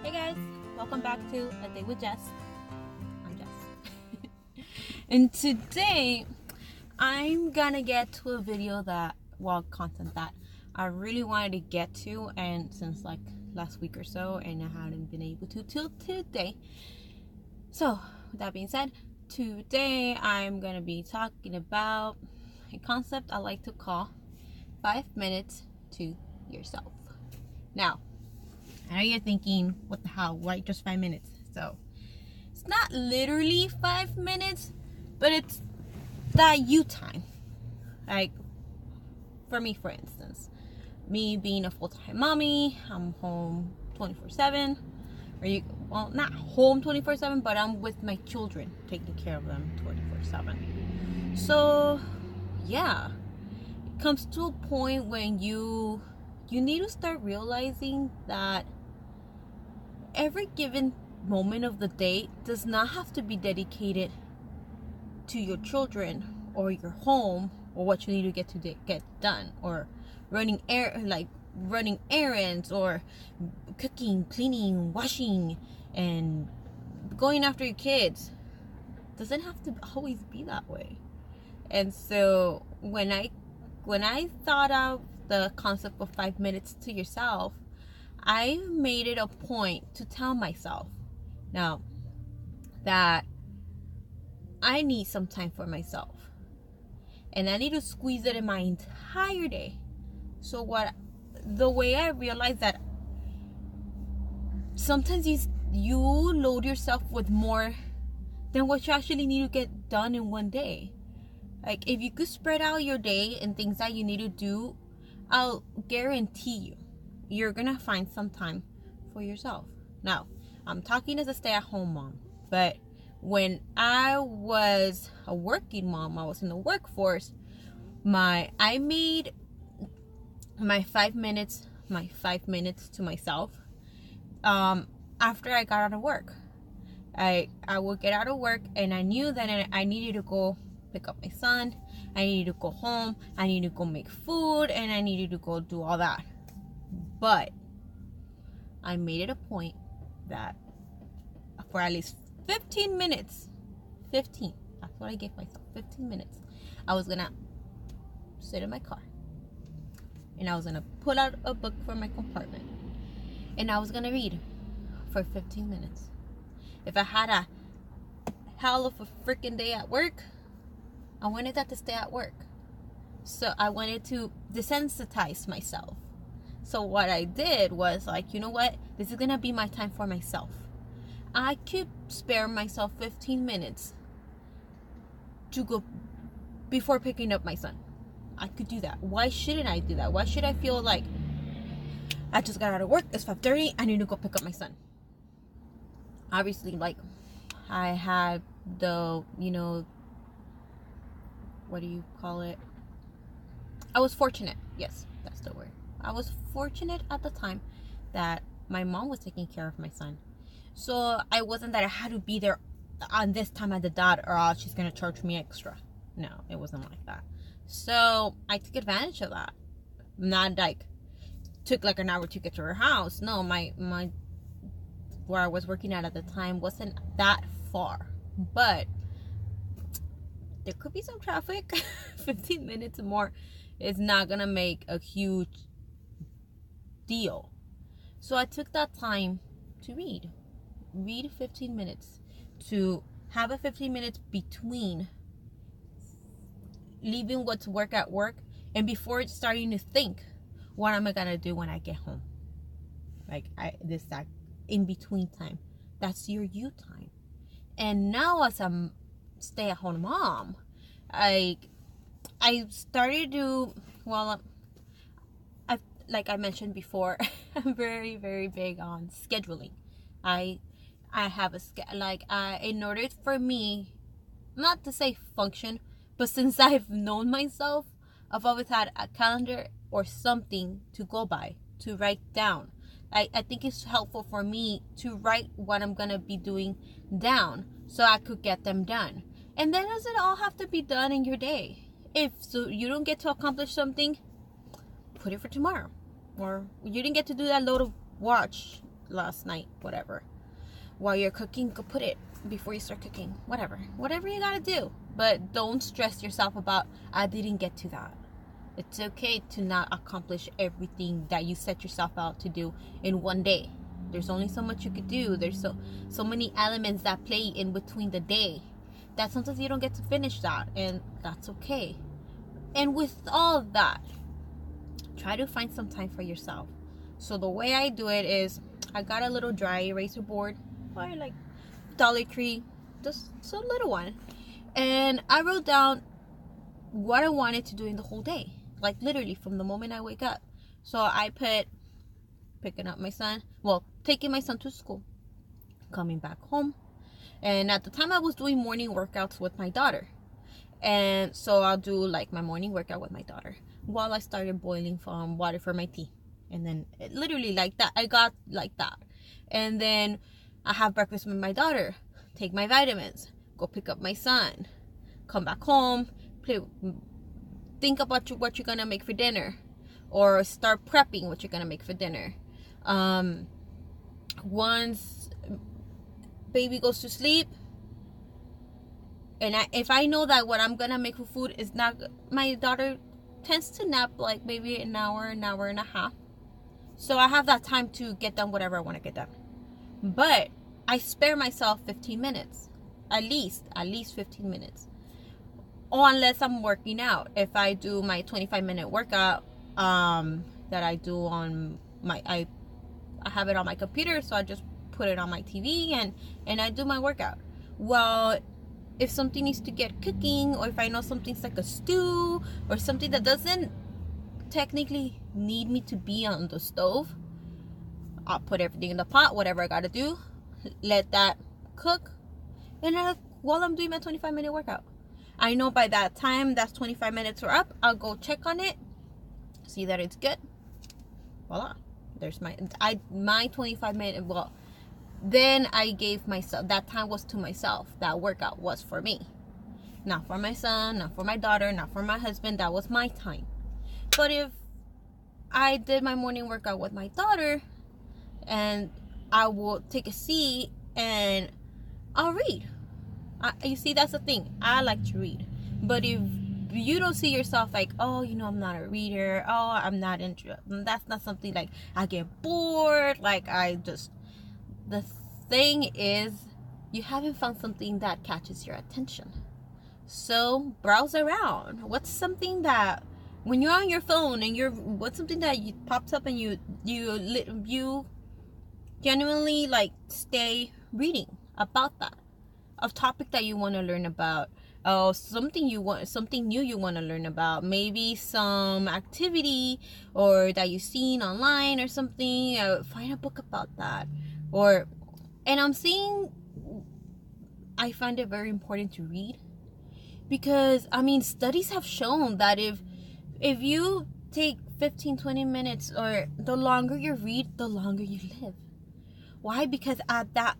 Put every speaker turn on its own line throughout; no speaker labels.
Hey guys, welcome back to A Day with Jess. I'm Jess. And today I'm gonna get to a video content that I really wanted to get to, and since like last week or so, and I hadn't been able to till today. So with that being said, today I'm gonna be talking about a concept I like to call 5 minutes to yourself. Now, I know you're thinking, what the hell, why just 5 minutes? So, it's not literally 5 minutes, but it's that you time. Like, for me, for instance, me being a full-time mommy, I'm home 24/7. Well, not home 24/7, but I'm with my children, taking care of them 24/7. So, yeah, it comes to a point when you need to start realizing that every given moment of the day does not have to be dedicated to your children or your home or what you need to get done, or running errands, or cooking, cleaning, washing, and going after your kids. Doesn't have to always be that way. And so when I thought of the concept of 5 minutes to yourself, I made it a point to tell myself now that I need some time for myself, and I need to squeeze it in my entire day. So the way I realized that sometimes you load yourself with more than what you actually need to get done in one day. Like, if you could spread out your day and things that you need to do, I'll guarantee you're gonna find some time for yourself. Now, I'm talking as a stay-at-home mom, but when I was a working mom, I was in the workforce, I made my 5 minutes to myself after I got out of work. I would get out of work, and I knew that I needed to go pick up my son, I needed to go home, I needed to go make food, and I needed to go do all that. But I made it a point that for at least 15 minutes, that's what I gave myself, 15 minutes, I was gonna sit in my car, and I was gonna pull out a book from my compartment, and I was gonna read for 15 minutes. If I had a hell of a freaking day at work, I wanted that to stay at work. So I wanted to desensitize myself. So what I did was, like, you know what? This is going to be my time for myself. I could spare myself 15 minutes to go before picking up my son. I could do that. Why shouldn't I do that? Why should I feel like I just got out of work, it's 5:30, I need to go pick up my son? Obviously, like, I had the, what do you call it? I was fortunate. Yes, that's the word. I was fortunate at the time that my mom was taking care of my son. So I wasn't that I had to be there on this time at the dot, or else she's going to charge me extra. No, it wasn't like that. So I took advantage of that. Not like took like an hour to get to her house. No, my where I was working at the time wasn't that far. But there could be some traffic. 15 minutes more is not going to make a huge deal. So I took that time to read 15 minutes, to have a 15 minutes between leaving what's work at work and before starting to think, what am I gonna do when I get home? Like, that in between time, that's your you time. And now, as a stay-at-home mom, I started to, like I mentioned before, I'm very, very big on scheduling. I have in order for me, not to say function, but since I've known myself, I've always had a calendar or something to go by, to write down. I think it's helpful for me to write what I'm gonna be doing down, so I could get them done. And then does it all have to be done in your day? If so you don't get to accomplish something, put it for tomorrow. Or you didn't get to do that load of watch last night, whatever. While you're cooking, go put it before you start cooking. Whatever you gotta do. But don't stress yourself about, I didn't get to that. It's okay to not accomplish everything that you set yourself out to do in one day. There's only so much you could do. There's so many elements that play in between the day that sometimes you don't get to finish that, and that's okay. And with all that, try to find some time for yourself. So the way I do it is, I got a little dry eraser board, or like Dollar Tree, just a little one, and I wrote down what I wanted to do in the whole day, like literally from the moment I wake up. So I put taking my son to school, coming back home, and at the time I was doing morning workouts with my daughter, and so I'll do like my morning workout with my daughter while I started boiling water for my tea. And then literally like that, I got like that. And then I have breakfast with my daughter, take my vitamins, go pick up my son, come back home, think about what you're gonna make for dinner, or start prepping what you're gonna make for dinner. Once baby goes to sleep, and if I know that what I'm gonna make for food is not, my daughter tends to nap like maybe an hour and a half. So I have that time to get done whatever I want to get done. But I spare myself 15 minutes. At least 15 minutes. Or unless I'm working out. If I do my 25-minute workout that I do on I have it on my computer, so I just put it on my TV and I do my workout. Well, if something needs to get cooking, or if I know something's like a stew or something that doesn't technically need me to be on the stove, I'll put everything in the pot, whatever I gotta do, let that cook, and while I'm doing my 25-minute workout, I know by that time that's 25 minutes are up, I'll go check on it, see that it's good. Voila, there's my 25-minute. Well, then I gave myself, that time was to myself. That workout was for me, not for my son, not for my daughter, not for my husband. That was my time. But if I did my morning workout with my daughter, and I will take a seat and I'll read. You see, that's the thing. I like to read. But if you don't see yourself like, oh, I'm not a reader, oh, I'm not interested, that's not something like I get bored, like the thing is, you haven't found something that catches your attention. So browse around. What's something that, when you're on your phone and what's something that pops up and you genuinely like stay reading about that, a topic that you want to learn about, something new you want to learn about, maybe some activity or that you've seen online or something. Find a book about that. And I find it very important to read, because studies have shown that if you take 15-20 minutes, or the longer you read, the longer you live. Why? Because at that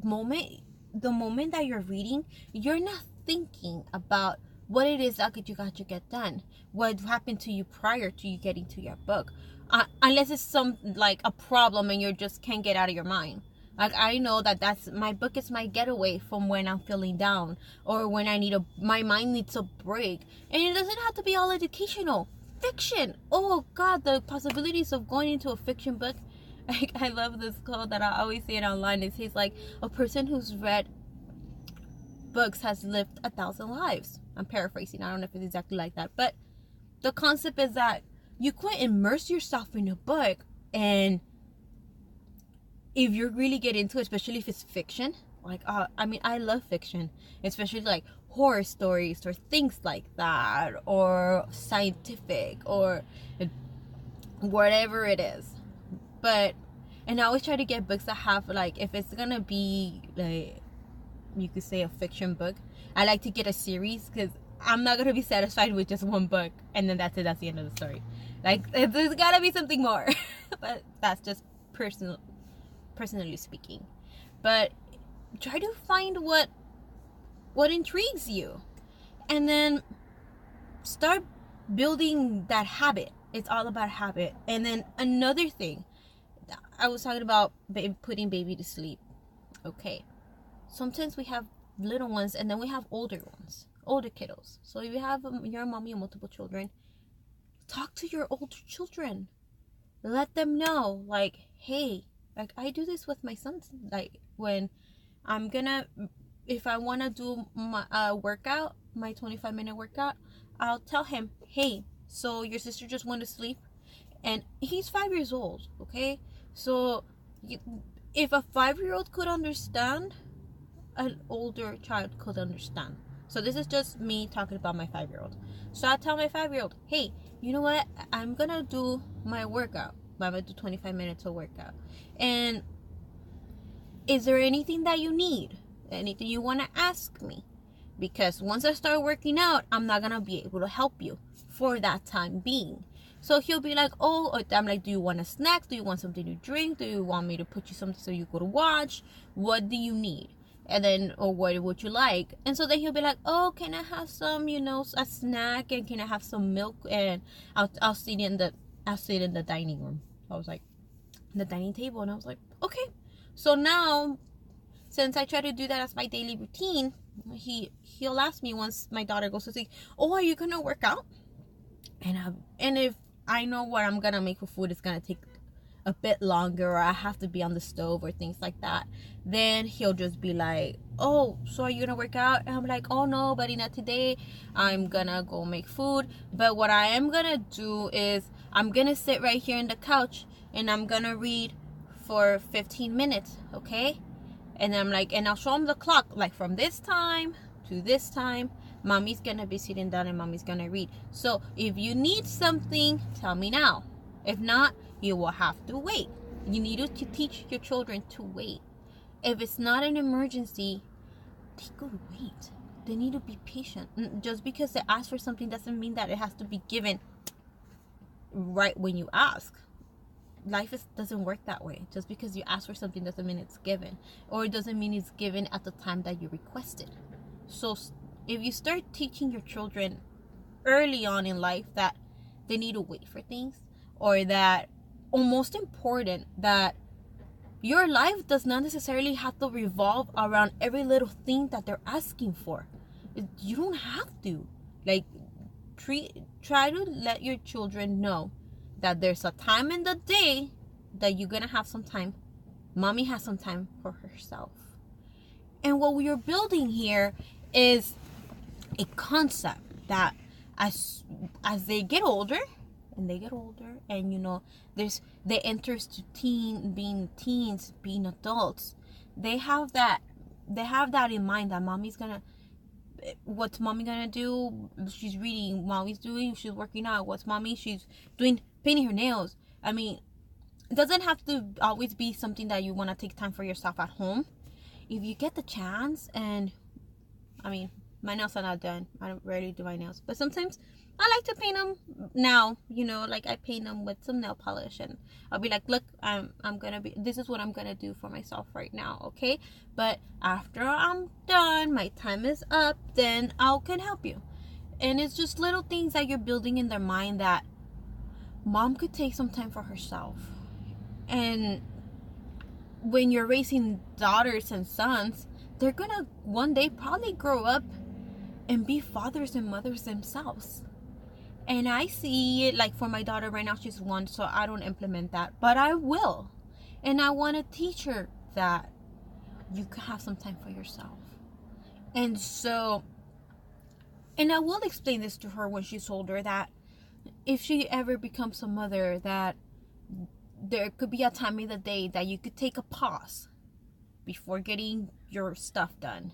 moment, the moment that you're reading, you're not thinking about what it is that you got to get done, what happened to you prior to you getting to your book, unless it's some like a problem and you just can't get out of your mind. Like, I know that's my book is my getaway from when I'm feeling down, or when my mind needs a break. And it doesn't have to be all educational. Fiction. Oh God, the possibilities of going into a fiction book. Like, I love this quote that I always see it online. It says like, a person who's read books has lived 1,000 lives. I'm paraphrasing. I don't know if it's exactly like that, but the concept is that you could immerse yourself in a book, and if you really get into it, especially if it's fiction, like, I love fiction, especially like horror stories or things like that, or scientific, or whatever it is. And I always try to get books that have, like, if it's gonna be like, you could say a fiction book, I like to get a series, because I'm not gonna be satisfied with just one book and then that's it, that's the end of the story. Like, there's gotta be something more. But that's just personally speaking. But try to find what intrigues you, and then start building that habit. It's all about habit. And then another thing I was talking about putting baby to sleep. Okay. Sometimes we have little ones and then we have older ones, older kiddos. So if you have you're a mommy of multiple children, talk to your older children. Let them know, like, hey, like I do this with my sons. Like when I'm gonna, if I wanna do my workout, my 25-minute workout, I'll tell him, hey, so your sister just went to sleep, and he's 5 years old. Okay, so if a 5-year-old could understand, an older child could understand. So this is just me talking about my 5-year-old. So I tell my 5-year-old, hey, you know what? I'm gonna do my workout. I'm gonna do 25 minutes of workout. And is there anything that you need? Anything you wanna ask me? Because once I start working out, I'm not gonna be able to help you for that time being. So he'll be like, oh, I'm like, do you want a snack? Do you want something to drink? Do you want me to put you something so you go to watch? What do you need? And then, or what would you like? And so then he'll be like, oh, can I have some, a snack, and can I have some milk? And I'll sit in the dining room. I was like, the dining table, and I was like, okay. So now, since I try to do that as my daily routine, he'll ask me once my daughter goes to sleep, oh, are you gonna work out? And if I know what I'm gonna make for food is gonna take a bit longer, or I have to be on the stove or things like that, then he'll just be like, oh, so are you gonna work out? And I'm like, oh no, buddy, not today. I'm gonna go make food. But what I am gonna do is I'm gonna sit right here on the couch and I'm gonna read for 15 minutes, okay? And I'm like, and I'll show him the clock, like from this time to this time, mommy's gonna be sitting down and mommy's gonna read. So if you need something, tell me now. If not, you will have to wait. You need to teach your children to wait. If it's not an emergency, they go to wait. They need to be patient. Just because they ask for something doesn't mean that it has to be given right when you ask. Life doesn't work that way. Just because you ask for something doesn't mean it's given. Or it doesn't mean it's given at the time that you requested. So if you start teaching your children early on in life that they need to wait for things, or that, or most important, that your life does not necessarily have to revolve around every little thing that they're asking for. You don't have to. Like, try to let your children know that there's a time in the day that you're gonna have some time. Mommy has some time for herself. And what we are building here is a concept that as they get older, and they enter to being teens, being adults, they have that in mind, that what's mommy gonna do? She's reading, she's working out. What's mommy? She's doing, painting her nails. I mean, it doesn't have to always be something that you want to take time for yourself at home. If you get the chance, and I mean, my nails are not done. I don't rarely do my nails, but sometimes I like to paint them now, like I paint them with some nail polish, and I'll be like, look, this is what I'm gonna do for myself right now, okay? But after I'm done, my time is up, then I can help you. And it's just little things that you're building in their mind, that mom could take some time for herself. And when you're raising daughters and sons, they're gonna one day probably grow up and be fathers and mothers themselves. And I see it, like for my daughter right now, she's 1, so I don't implement that, but I will. And I want to teach her that you can have some time for yourself. And I will explain this to her when she's older, that if she ever becomes a mother, that there could be a time in the day that you could take a pause before getting your stuff done.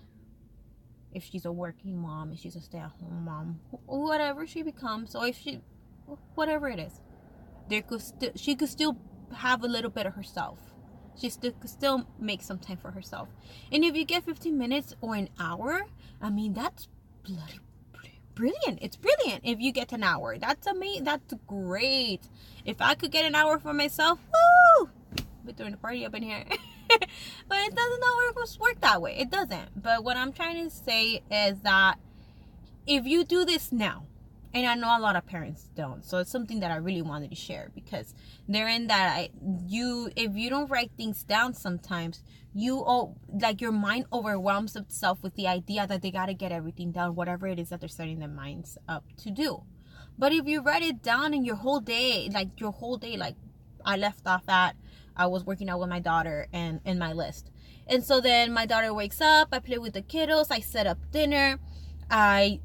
If she's a working mom, if she's a stay-at-home mom, whatever she becomes, or whatever it is, she could still have a little bit of herself. She could still make some time for herself. And if you get 15 minutes or an hour, I mean, that's bloody brilliant. It's brilliant if you get an hour. That's amazing. That's great. If I could get an hour for myself, woo! We're throwing a party up in here. But it doesn't always work that way. It doesn't. But what I'm trying to say is that if you do this now, And I know a lot of parents don't, so it's something that I really wanted to share, because therein that if you don't write things down, sometimes like your mind overwhelms itself with the idea that they got to get everything done, whatever it is that they're setting their minds up to do. But if you write it down in your whole day, like I left off at, I was working out with my daughter and in my list. And so then my daughter wakes up, I play with the kiddos, I set up dinner, my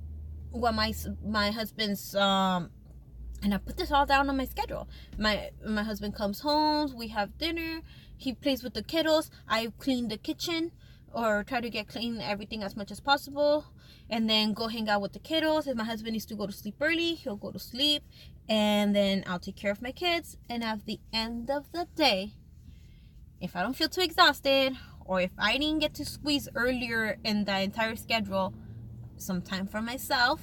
husband's and I put this all down on my schedule. My husband comes home, we have dinner, he plays with the kiddos, I clean the kitchen, or try to get clean everything as much as possible, and then go hang out with the kiddos. If my husband needs to go to sleep early, he'll go to sleep, and then I'll take care of my kids. And at the end of the day, if I don't feel too exhausted, or if I didn't get to squeeze earlier in the entire schedule some time for myself,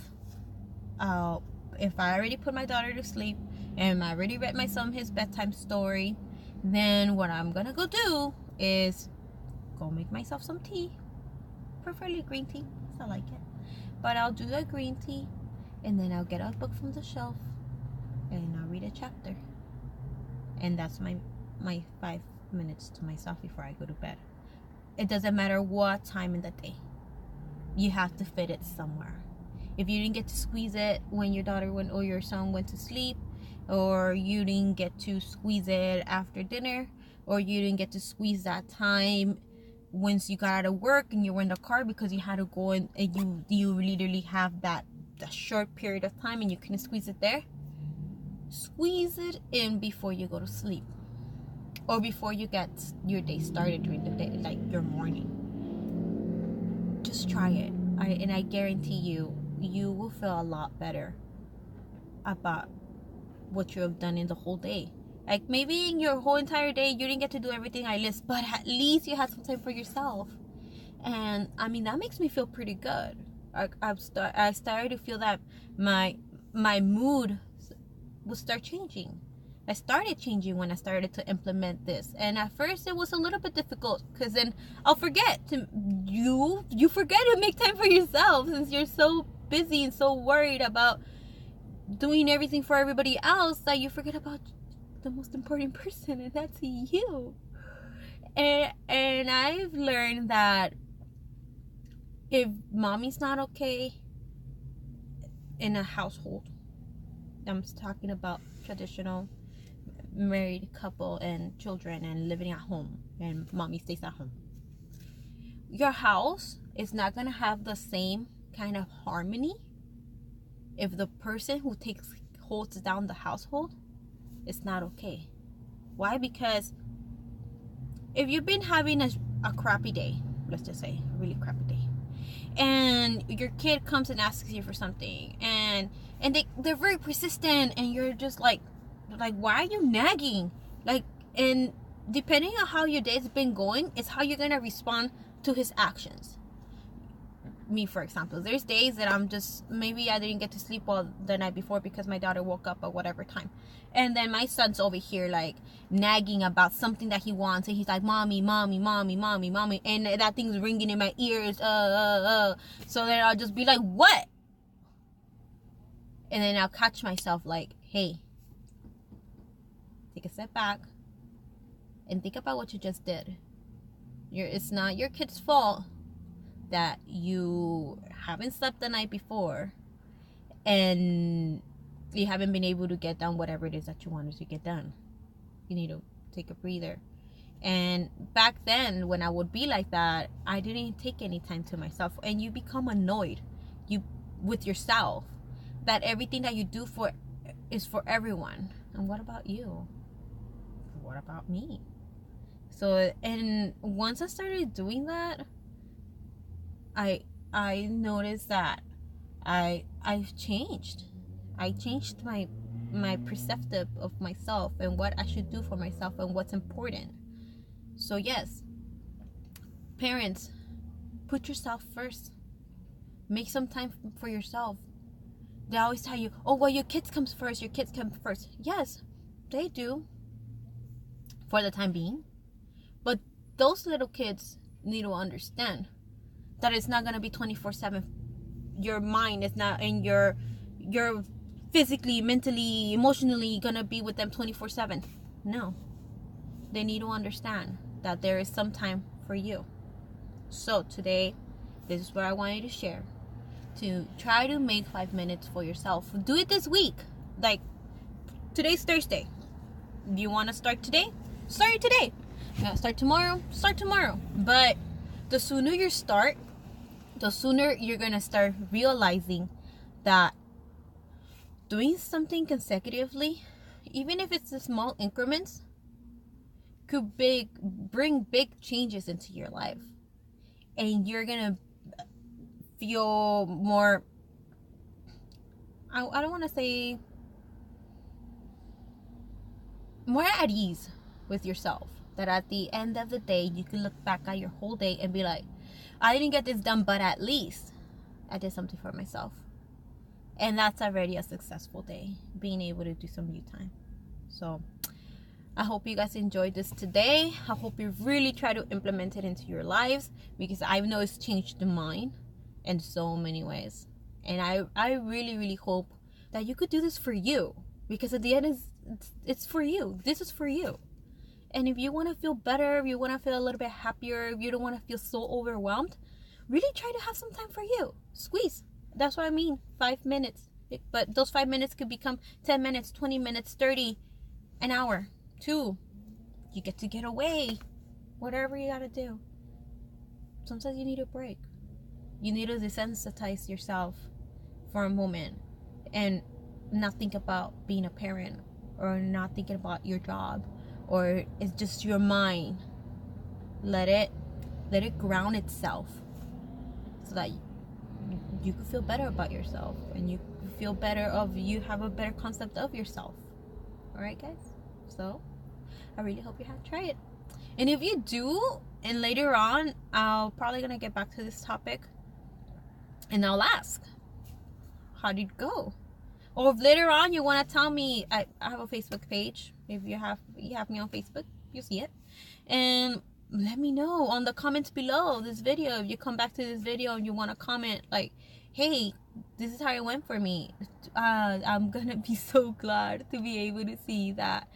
if I already put my daughter to sleep and I already read my son his bedtime story, then what I'm gonna go do is go make myself some tea, preferably green tea, because I like it. But I'll do the green tea, and then I'll get a book from the shelf and I'll read a chapter, and that's my 5 minutes to myself before I go to bed. It doesn't matter what time in the day, you have to fit it somewhere. If you didn't get to squeeze it when your daughter went or your son went to sleep, or you didn't get to squeeze it after dinner, or you didn't get to squeeze that time once you got out of work and you were in the car because you had to go and you literally have that short period of time and you couldn't squeeze it there, squeeze it in before you go to sleep, or before you get your day started during the day, like your morning. Just try it. I guarantee you will feel a lot better about what you have done in the whole day. Like, maybe in your whole entire day you didn't get to do everything I list, but at least you had some time for yourself. And I mean, that makes me feel pretty good. I started to feel that my mood will start changing. I started changing when I started to implement this. And at first it was a little bit difficult, because then I'll forget you forget to make time for yourself, since you're so busy and so worried about doing everything for everybody else that you forget about the most important person, and that's you. And I've learned that if mommy's not okay in a household, I'm talking about traditional married couple and children and living at home, and mommy stays at home, your house is not going to have the same kind of harmony if the person who holds down the household is not okay. Why? Because if you've been having a crappy day, let's just say a really crappy day, and your kid comes and asks you for something, and they're very persistent, and you're just like, why are you nagging? Like, and depending on how your day's been going is how you're gonna respond to his actions. Me, for example, there's days that I'm just, maybe I didn't get to sleep well the night before because my daughter woke up at whatever time, and then my son's over here like nagging about something that he wants, and he's like, mommy, mommy, mommy, mommy, mommy, and that thing's ringing in my ears, so then I'll just be like, what? And then I'll catch myself like, hey, take a step back and think about what you just did. It's not your kid's fault that you haven't slept the night before and you haven't been able to get done whatever it is that you wanted to get done. You need to take a breather. And back then, when I would be like that, I didn't take any time to myself, and you become annoyed with yourself that everything that you do is for everyone. And what about you? What about me? So, and once I started doing that, I noticed that I've changed. I changed my perspective of myself and what I should do for myself and what's important. So yes, parents, put yourself first. Make some time for yourself. They always tell you, oh, well, your kids come first. Your kids come first. Yes, they do, for the time being. But those little kids need to understand that it's not going to be 24/7. Your mind is not, and your physically, mentally, emotionally gonna be with them 24/7. No. They need to understand that there is some time for you. So today, this is what I want you to share. To try to make 5 minutes for yourself. Do it this week. Like, today's Thursday. If you want to start today, start it today. You want to start tomorrow, start tomorrow. But the sooner you start, the sooner you're going to start realizing that doing something consecutively, even if it's the small increments, could bring big changes into your life. And you're going to feel more, I don't want to say, more at ease with yourself. That at the end of the day, you can look back at your whole day and be like, I didn't get this done, but at least I did something for myself. And that's already a successful day, being able to do some me time. So I hope you guys enjoyed this today. I hope you really try to implement it into your lives, because I know it's changed mine in so many ways. And I really, really hope that you could do this for you, because at the end, it's for you. This is for you. And if you want to feel better, if you want to feel a little bit happier, if you don't want to feel so overwhelmed, really try to have some time for you. Squeeze. That's what I mean. 5 minutes. But those 5 minutes could become 10 minutes, 20 minutes, 30, an hour, 2. You get to get away. Whatever you got to do. Sometimes you need a break. You need to desensitize yourself for a moment and not think about being a parent, or not thinking about your job, or it's just your mind. Let it ground itself, so that you can feel better about yourself, and you feel better you have a better concept of yourself. All right, guys. So I really hope you have tried it. And if you do, and later on, I'll probably gonna get back to this topic, and I'll ask, how did it go? Or if later on you want to tell me, I have a Facebook page. If you have me on Facebook, you see it. And let me know on the comments below this video. If you come back to this video and you want to comment like, hey, this is how it went for me. I'm going to be so glad to be able to see that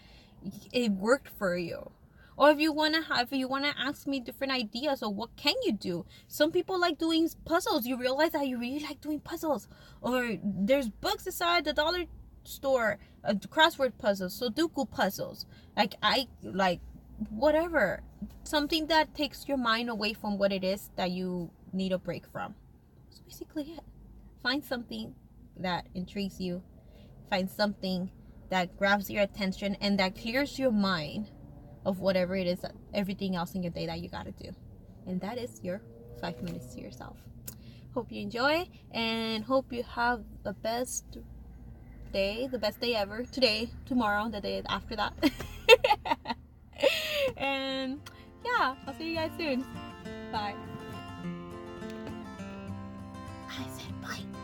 it worked for you. Or if you want to ask me different ideas of what can you do. Some people like doing puzzles. You realize that you really like doing puzzles. Or there's books inside the dollar store, crossword puzzles, Sudoku puzzles. Like whatever. Something that takes your mind away from what it is that you need a break from. That's basically it. Find something that intrigues you. Find something that grabs your attention and that clears your mind of whatever it is, everything else in your day that you gotta do. And that is your 5 minutes to yourself. Hope you enjoy, and hope you have the best day ever. Today, tomorrow, the day after that. And yeah, I'll see you guys soon. Bye. I said bye.